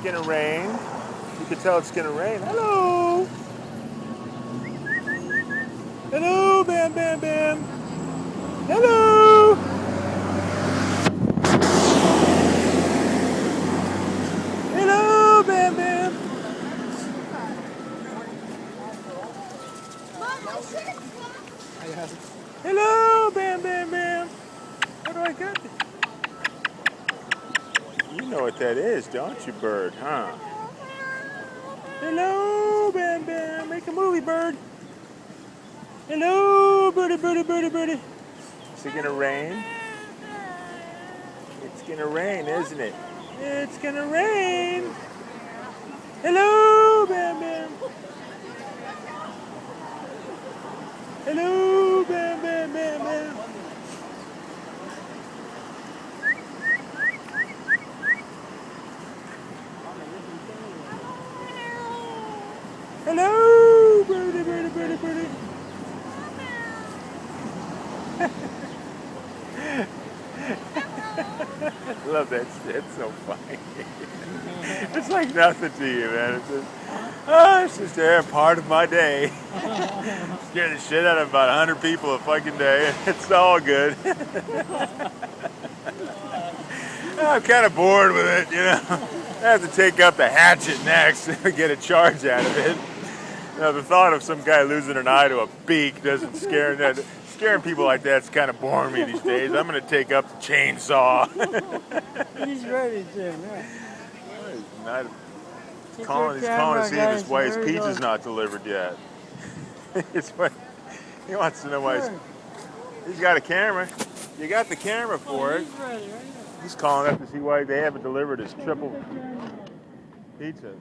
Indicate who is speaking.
Speaker 1: gonna rain. You can tell it's gonna rain. Hello! Hello, Bam Bam Bam! Hello! Hello, Bam Bam! Hello, Bam Bam Bam! What do I got? You know what that is, don't you, bird, huh? Hello, Bam Bam! Make a movie, bird! Hello, birdie, birdie, birdie, birdie! Is it gonna rain? It's gonna rain, isn't it? It's gonna rain! Hello, Bam Bam! Hello, Bam Bam Bam Bam! Hello, birdie, birdie, birdie, birdie! I love that shit. It's so funny. It's like nothing to you, man. It's just, it's just a part of my day. Scare the shit out of about 100 people a fucking day. It's all good. I'm kind of bored with it, you know. I have to take up the hatchet next and get a charge out of it. You know, the thought of some guy losing an eye to a beak doesn't scare me. Scaring people like that's kind of boring me these days. I'm going to take up the chainsaw.
Speaker 2: He's ready, Jim. Yeah.
Speaker 1: He's calling to see if his wife's pizza's not delivered yet. He wants to know why he's got a camera. You got the camera for it.
Speaker 2: He's ready, right?
Speaker 1: He's calling up to see why they haven't delivered his triple pizza.